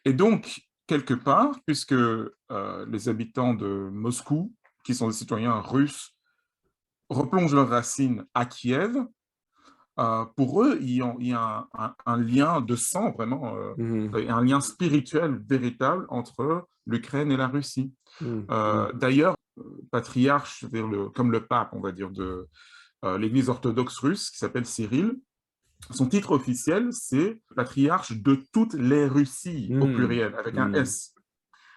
Et donc, quelque part, puisque les habitants de Moscou, qui sont des citoyens russes, replongent leurs racines à Kiev, pour eux, il y a un lien de sang vraiment, Mhm. et un lien spirituel véritable entre l'Ukraine et la Russie. Mhm. D'ailleurs, patriarche, c'est-à-dire comme le pape, on va dire, de l'Église orthodoxe russe, qui s'appelle Cyril, son titre officiel, c'est patriarche de toutes les Russies, au Mhm. pluriel, avec un Mhm. S.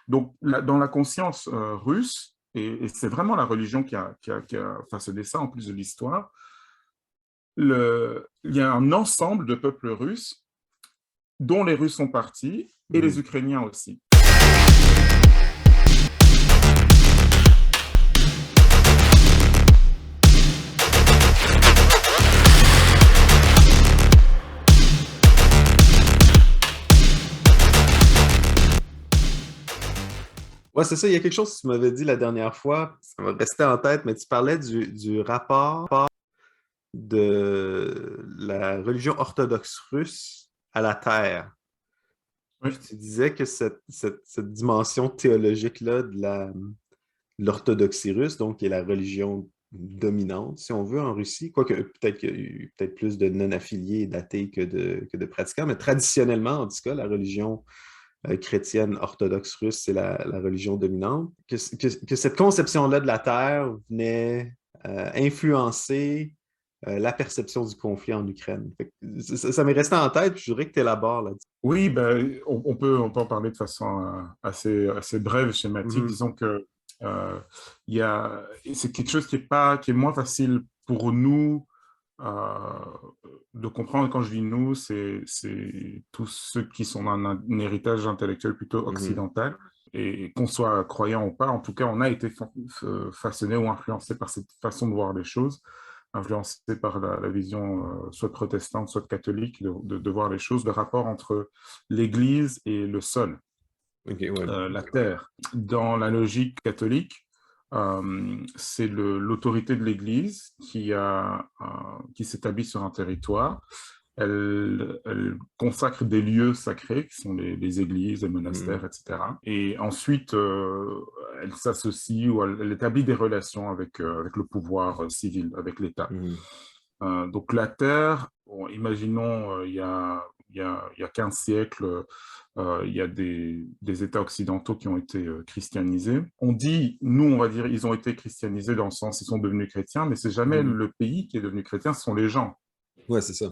Donc, dans la conscience russe, et c'est vraiment la religion qui a façonné ça, en plus de l'histoire, il y a un ensemble de peuples russes dont les Russes sont partis et les Mhm. Ukrainiens aussi. Ouais, c'est ça. Il y a quelque chose que tu m'avais dit la dernière fois, ça m'a resté en tête, mais tu parlais du rapport de la religion orthodoxe russe à la terre. Oui, Puis tu disais que cette dimension théologique-là de l'orthodoxie russe, donc qui est la religion dominante, si on veut, en Russie, quoique peut-être qu'il y a eu peut-être plus de non-affiliés et d'athées que de pratiquants, mais traditionnellement, en tout cas, la religion chrétienne orthodoxe russe, c'est la religion dominante, que cette conception-là de la terre venait influencer la perception du conflit en Ukraine. Ça m'est resté en tête, puis je voudrais que tu élabores là-dessus. oui, ben, on peut en parler de façon assez brève et schématique. Mhm. Disons que c'est quelque chose qui est moins facile pour nous euh, de comprendre. Quand je dis nous, c'est tous ceux qui sont dans un héritage intellectuel plutôt Mhm. occidental. Et qu'on soit croyant ou pas, en tout cas, on a été façonné ou influencé par cette façon de voir les choses, influencé par la vision soit protestante, soit catholique de voir les choses, le rapport entre l'Église et le sol, OK, ouais. la terre. Dans la logique catholique, c'est l'autorité de l'Église qui s'établit sur un territoire. Elle consacre des lieux sacrés, qui sont les églises, les Mhm. monastères, etc. Et ensuite, elle s'associe ou elle établit des relations avec le pouvoir civil, avec l'État. Mhm. Donc la Terre, bon, imaginons, il y a 15 siècles, il y a des États occidentaux qui ont été christianisés. On dit, nous, on va dire, ils ont été christianisés dans le sens, ils sont devenus chrétiens, mais c'est jamais Mhm. le pays qui est devenu chrétien, ce sont les gens. Ouais, c'est ça.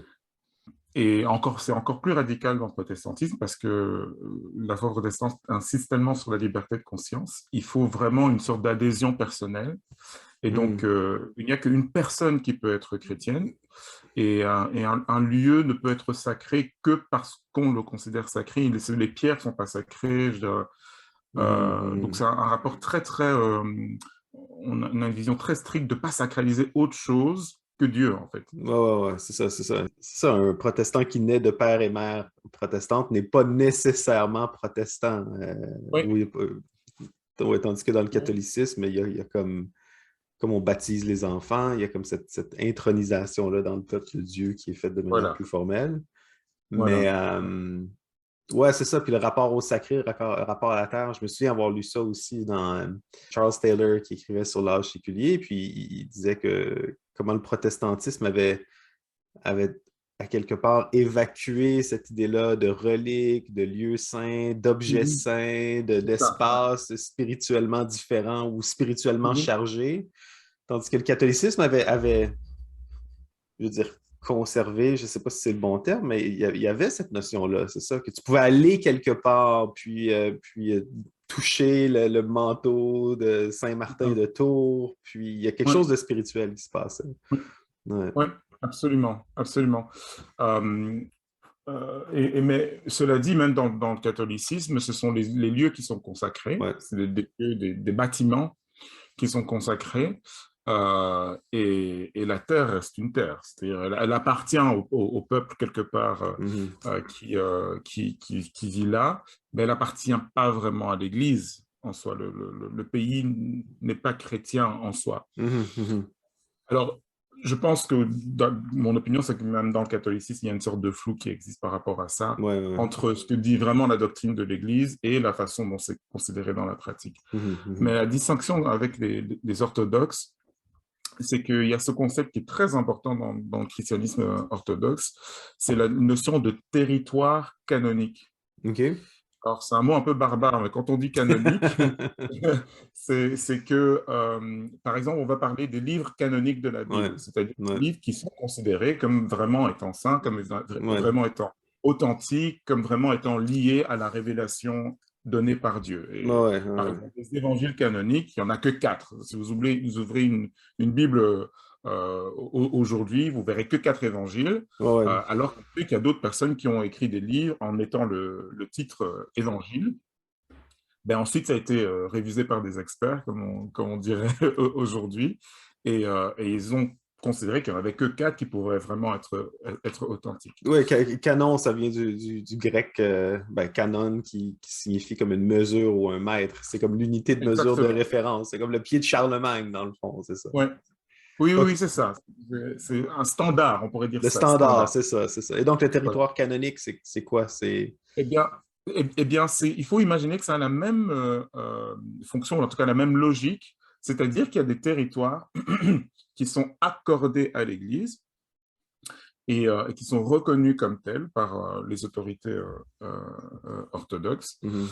Et encore, c'est encore plus radical dans le protestantisme parce que la foi protestante insiste tellement sur la liberté de conscience. Il faut vraiment une sorte d'adhésion personnelle. Et donc, Mhm. il n'y a qu'une personne qui peut être chrétienne et un lieu ne peut être sacré que parce qu'on le considère sacré. Les pierres ne sont pas sacrées. Mhm. Donc, c'est Mhm. un rapport très on a une vision très stricte de ne pas sacraliser autre chose que Dieu, en fait. Ouais, ouais, ouais, c'est ça, c'est ça. C'est ça, un protestant qui naît de père et mère protestante n'est pas nécessairement protestant. Oui. Oui, ouais, tandis que dans le catholicisme, il y a comme on baptise les enfants, il y a comme cette intronisation-là dans le peuple de Dieu qui est faite de manière Voilà, plus formelle. Mais voilà. ouais, c'est ça. Puis le rapport au sacré, le rapport à la terre, je me souviens avoir lu ça aussi dans Charles Taylor qui écrivait sur l'âge séculier. Puis il disait que comment le protestantisme avait à quelque part évacué cette idée-là de reliques, de lieux saints, d'objets Mhm. saints, C'est ça, ouais. d'espaces spirituellement différents ou spirituellement Mhm. chargés. Tandis que le catholicisme je veux dire, conservé, je ne sais pas si c'est le bon terme, mais il y avait cette notion-là, c'est ça, que tu pouvais aller quelque part, puis toucher le manteau de C'est Saint-Martin ça. de Tours, puis il y a quelque Ouais, chose de spirituel qui se passait. ouais, Ouais. ouais, absolument, absolument. Euh, mais cela dit, même dans le catholicisme, ce sont les lieux qui sont consacrés, Ouais. c'est des bâtiments qui sont consacrés, et la terre reste une terre, c'est-à-dire elle appartient au peuple quelque part Mhm. qui vit là, mais elle appartient pas vraiment à l'Église en soi. Le pays n'est pas chrétien en soi. Mhm. Mhm. Alors, Je pense que, mon opinion, c'est que même dans le catholicisme, il y a une sorte de flou qui existe par rapport à ça, Ouais, ouais. entre ce que dit vraiment la doctrine de l'Église et la façon dont c'est considéré dans la pratique. Mhm, mhm. Mais la distinction avec les orthodoxes, c'est qu'il y a ce concept qui est très important dans le christianisme orthodoxe, c'est la notion de territoire canonique. OK. Alors, c'est un mot un peu barbare, mais quand on dit canonique, c'est que, par exemple, on va parler des livres canoniques de la Ouais, Bible, c'est-à-dire ouais, des livres qui sont considérés comme vraiment étant saints, comme ouais, vraiment étant authentiques, comme vraiment étant liés à la révélation donnée par Dieu. Et, ouais, par ouais, exemple, les évangiles canoniques, il n'y en a que quatre. Si vous ouvrez une Bible aujourd'hui, vous verrez que quatre évangiles. ouais, ouais. Alors qu'on sait qu'il y a d'autres personnes qui ont écrit des livres en mettant le titre Évangile. Ben ensuite, ça a été révisé par des experts, comme on dirait aujourd'hui, et ils ont considéré qu'il n'y en avait que quatre qui pourraient vraiment être authentiques. Ouais, canon, ça vient du grec ben, canon qui signifie comme une mesure ou un mètre. C'est comme l'unité de mesure de Exactement. référence. C'est comme le pied de Charlemagne, dans le fond, c'est ça. Ouais. Oui, oui, OK. oui, c'est ça. C'est un standard, on pourrait dire Le ça, standard, standard. c'est ça, c'est ça. Et donc, le Voilà. territoire canonique, c'est quoi? C'est... Eh bien, il faut imaginer que ça a la même fonction, en tout cas la même logique, c'est-à-dire qu'il y a des territoires qui sont accordés à l'Église et qui sont reconnus comme tels par les autorités orthodoxes. Mhm,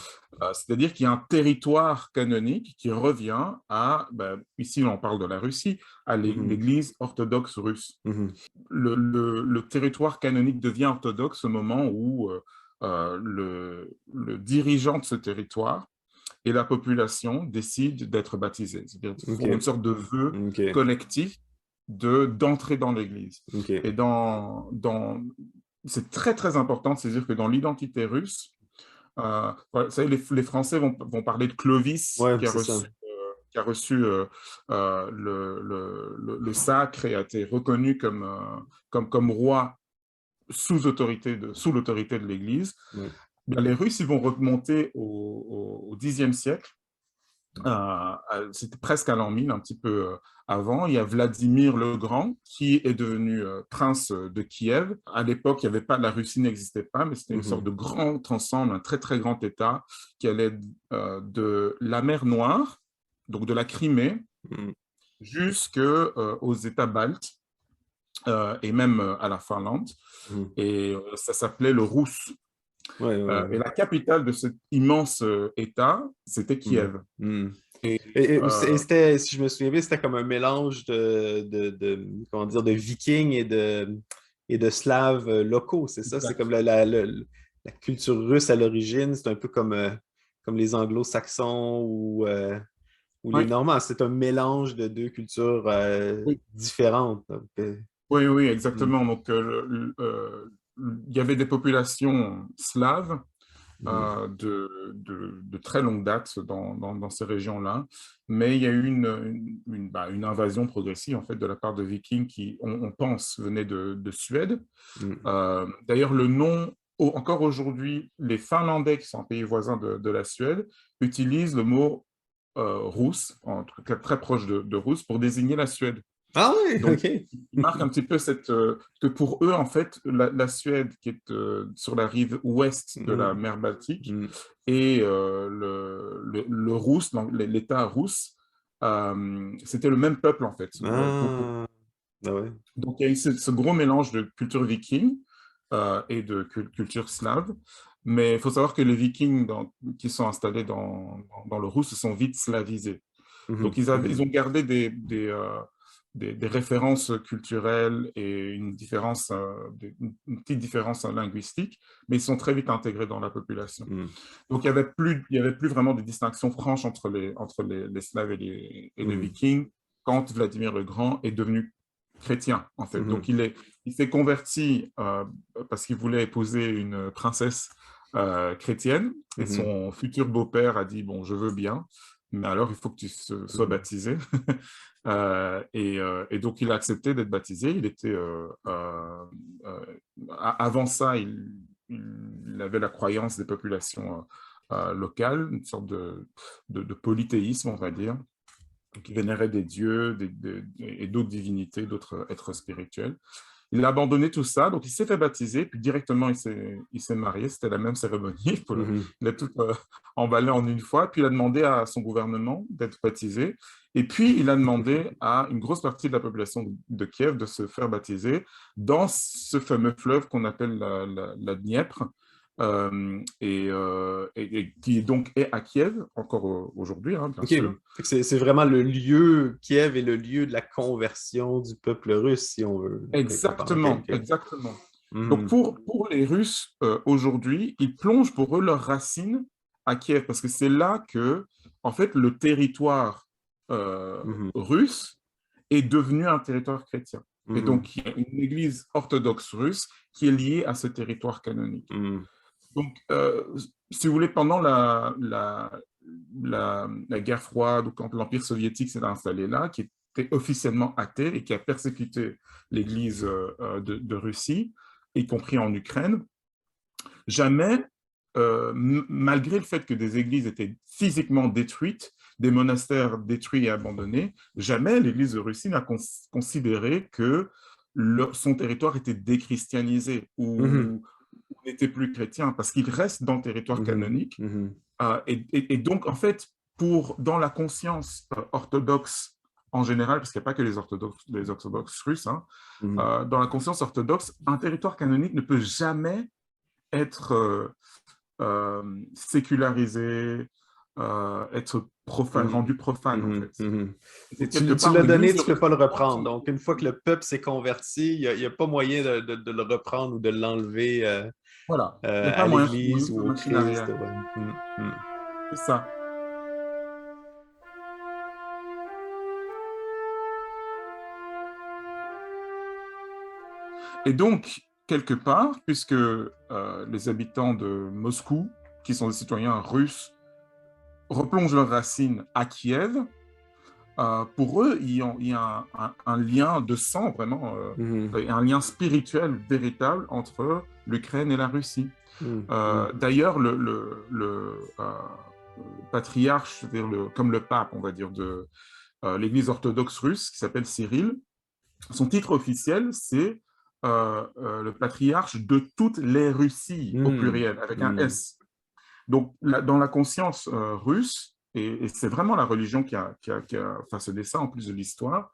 C'est-à-dire qu'il y a un territoire canonique qui revient à, ben, ici on parle de la Russie, à mhm, l'Église orthodoxe russe. mhm, Le territoire canonique devient orthodoxe au moment où le dirigeant de ce territoire et la population décident d'être baptisés. C'est-à-dire qu'ils font une OK. sorte de vœu OK. collectif d'entrer dans l'Église. OK. Et c'est très, très important de se dire que dans l'identité russe, voilà, vous savez, les Français vont parler de Clovis Ouais, c'est ça. qui a reçu le sacre et a été reconnu comme roi sous l'autorité de l'Église. Ouais. Bien, les Russes, ils vont remonter au Xe siècle. C'était presque à l'an 1000, un petit peu avant. Il y a Vladimir le Grand qui est devenu prince de Kiev. À l'époque, il y avait pas, la Russie n'existait pas, mais c'était une sorte Mhm, de grand ensemble, un très très grand État qui allait de la mer Noire, donc de la Crimée, mhm. jusqu'aux États baltes et même à la Finlande. Mhm. Et ça s'appelait le Rousse. Ouais, ouais, Et ouais. la capitale de cet immense État, c'était Mhm, Kiev. mhm. Et Et c'était, si je me souviens bien, c'était comme un mélange comment dire, de Vikings et de Slaves locaux, c'est ça? C'est comme exact. la culture russe à l'origine, c'est un peu comme les Anglo-Saxons ou les Oui, Normands. C'est un mélange de deux cultures oui, différentes. Donc, oui, oui, mhm, exactement. Donc, il y avait des populations slaves mhm, de très longue date dans ces régions-là, mais il y a eu une invasion progressive en fait de la part de Vikings qui, on pense, venaient de Suède. mhm. D'ailleurs, le nom, encore aujourd'hui, les Finlandais, qui sont un pays voisin de la Suède, utilisent le mot rousse, en tout cas très proche de rousse, pour désigner la Suède. Ah oui, Donc, OK. il marque un petit peu que pour eux, en fait, la Suède, qui est sur la rive ouest de la Mhm, mer Baltique, mhm. et le Rousse, l'État russe, c'était le même peuple, en fait. Ah, ah ouais. Donc, il y a eu ce gros mélange de culture viking et de culture slave. Mais il faut savoir que les Vikings qui sont installés dans le Rousse se sont vite slavisés. Donc, Mhm, ils ont mhm, gardé des références culturelles et une petite différence linguistique, mais ils sont très vite intégrés dans la population. mhm, Donc, il y avait plus vraiment de distinction franche entre les Slaves et les mhm, Vikings quand Vladimir le Grand est devenu chrétien, en fait. Donc, mhm, il s'est converti parce qu'il voulait épouser une princesse chrétienne et mhm. son futur beau-père a dit, bon, je veux bien, mais alors il faut que tu sois Mhm. baptisé. Et donc, il a accepté d'être baptisé. Il était, avant ça, il avait la croyance des populations locales, une sorte de polythéisme, on va dire. qui vénérait des dieux et d'autres divinités, d'autres êtres spirituels. Il a abandonné tout ça, donc il s'est fait baptiser, puis directement il s'est marié, c'était la même cérémonie, il a tout emballé en une fois, puis il a demandé à son gouvernement d'être baptisé, et puis il a demandé à une grosse partie de la population de Kiev de se faire baptiser dans ce fameux fleuve qu'on appelle la Dniepr, et qui donc est à Kiev, encore aujourd'hui, hein, bien OK. sûr. C'est vraiment le lieu, Kiev est le lieu de la conversion du peuple russe, si on veut. Quelque part. OK, Exactement, OK. exactement. Donc Mhm. pour les Russes aujourd'hui, ils plongent pour eux leurs racines à Kiev parce que c'est là que, en fait, le territoire Mhm. russe est devenu un territoire chrétien. Et Mhm. donc, il y a une église orthodoxe russe qui est liée à ce territoire canonique. Mhm. Donc, si vous voulez, pendant la guerre froide ou quand l'Empire soviétique s'est installé là, qui était officiellement athée et qui a persécuté l'Église de Russie, y compris en Ukraine, jamais, malgré le fait que des églises étaient physiquement détruites, des monastères détruits et abandonnés, jamais l'Église de Russie n'a considéré que son territoire était déchristianisé Mhm. ou n'était plus chrétien, parce qu'il reste dans le territoire Mhm. canonique. Mhm. Et donc, en fait, dans la conscience orthodoxe en général, parce qu'il n'y a pas que les orthodoxes russes, hein, Mhm. dans la conscience orthodoxe, un territoire canonique ne peut jamais être sécularisé, être profane, Mhm. rendu profane, en Mhm. fait. Mhm. Donc, quelque Tu part, l'as donné, l'Église de tu ne peux pas Russie le porte reprendre. son Donc, une fois que le peuple s'est converti, il n'y a pas moyen de le reprendre ou de l'enlever voilà. Il n'y a pas à moyen l'Église de ou faire au machine Christ. arrière. Ouais. Mhm. Mhm. C'est ça. Et donc, quelque part, puisque les habitants de Moscou, qui sont des citoyens russes, replongent leurs racines à Kiev, pour eux, il y a un lien de sang vraiment, Mhm. et un lien spirituel véritable entre l'Ukraine et la Russie. Mhm. Mhm. D'ailleurs, le patriarche, c'est-à-dire comme le pape, on va dire, de l'Église orthodoxe russe, qui s'appelle Cyril, son titre officiel, c'est le patriarche de toutes les Russies, au Mhm. pluriel, avec un Mhm. S. Donc, dans la conscience russe, et c'est vraiment la religion qui a façonné ça, en plus de l'histoire,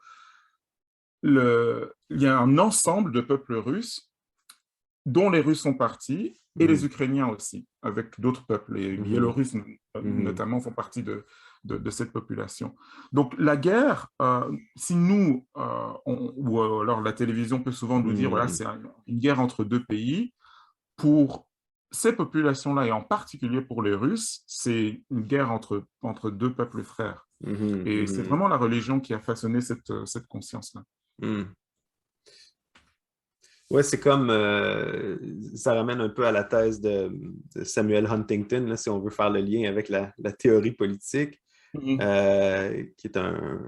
il y a un ensemble de peuples russes dont les Russes sont partis, et les Mhm. Ukrainiens aussi, avec d'autres peuples. Les Mhm. Biélorusses, Mhm. notamment, font partie de cette population. Donc, la guerre, si nous, ou alors la télévision peut souvent nous dire, voilà, Mhm. c'est une guerre entre deux pays, pour ces populations-là, et en particulier pour les Russes, c'est une guerre entre deux peuples frères. Mhm. Et c'est Mhm. vraiment la religion qui a façonné cette conscience-là. Mhm. Ouais, c'est comme ça ramène un peu à la thèse de Samuel Huntington, là, si on veut faire le lien avec la théorie politique, Mhm. qui est un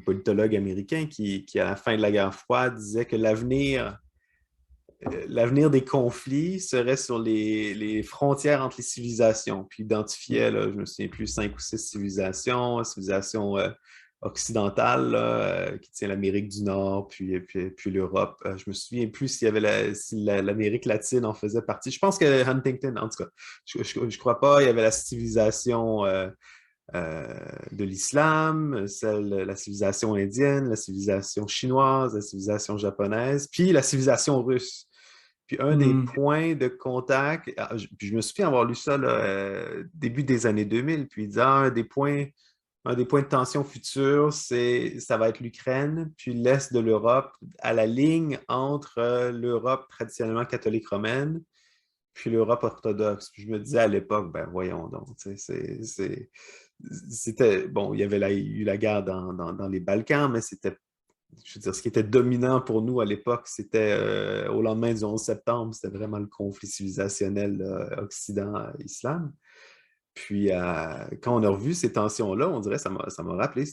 politologue américain qui, à la fin de la guerre froide, disait que l'avenir des conflits serait sur les frontières entre les civilisations, puis identifiait, là, je me souviens plus, 5 ou 6 civilisations occidentales là, qui tient l'Amérique du Nord, puis l'Europe. Je me souviens plus s'il y avait si l'Amérique latine en faisait partie. Je pense que Huntington, en tout cas, je crois pas, il y avait la civilisation de l'islam, la civilisation indienne, la civilisation chinoise, la civilisation japonaise, puis la civilisation russe. Puis un des Mhm. points de contact, puis je me souviens avoir lu ça là, début des années 2000, puis il disait un des points de tension futurs, ça va être l'Ukraine, puis l'Est de l'Europe, à la ligne entre l'Europe traditionnellement catholique romaine, puis l'Europe orthodoxe. Puis je me disais à l'époque, ben voyons donc, c'était, bon, il y avait eu la guerre dans les Balkans, mais c'était, je veux dire, ce qui était dominant pour nous à l'époque, c'était au lendemain du 11 septembre, c'était vraiment le conflit civilisationnel Occident-Islam. Puis, quand on a revu ces tensions-là, on dirait, ça m'a rappelé,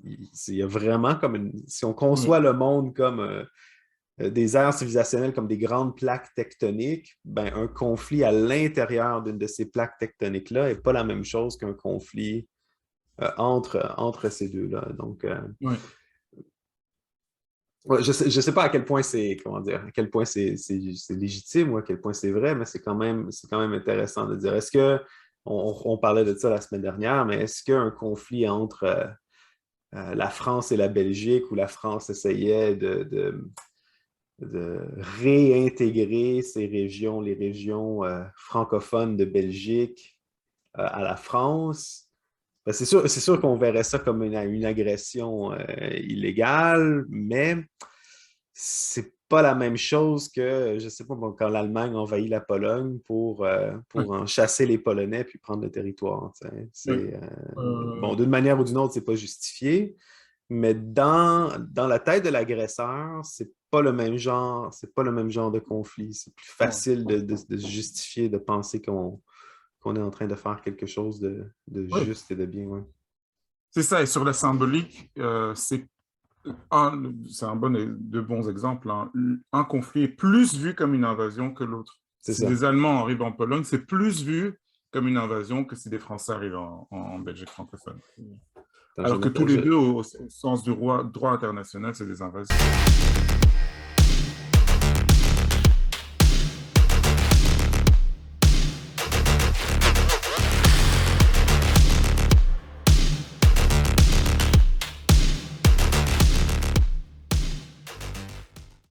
il y a vraiment comme si on conçoit Mhm. le monde comme des aires civilisationnelles, comme des grandes plaques tectoniques, ben, un conflit à l'intérieur d'une de ces plaques tectoniques-là n'est pas la même chose qu'un conflit entre ces deux-là. Donc, Oui. ouais, je sais pas à quel point c'est, comment dire, à quel point c'est légitime ou à quel point c'est vrai, mais c'est quand même intéressant de dire. Est-ce que, on parlait de ça la semaine dernière, mais est-ce qu'un conflit entre la France et la Belgique, où la France essayait de réintégrer ces régions, les régions francophones de Belgique à la France, ben, c'est sûr qu'on verrait ça comme une agression illégale, mais c'est pas la même chose que, je sais pas, bon, quand l'Allemagne envahit la Pologne Oui. pour en chasser les Polonais puis prendre le territoire. Tu sais. Oui. Bon, d'une manière ou d'une autre, c'est pas justifié, mais dans la tête de l'agresseur, c'est pas le même genre de conflit. C'est plus Ouais. facile de se justifier, de penser qu'on est en train de faire quelque chose de Oui. juste et de bien. Ouais. C'est ça, et sur la symbolique, c'est un bon, de bons exemples, hein. Un conflit est plus vu comme une invasion que l'autre. C'est Si ça. des Allemands arrivent en Pologne, c'est plus vu comme une invasion que si des Français arrivent en Belgique francophone. Attends, Alors que tous les deux, au sens du droit international, c'est des invasions.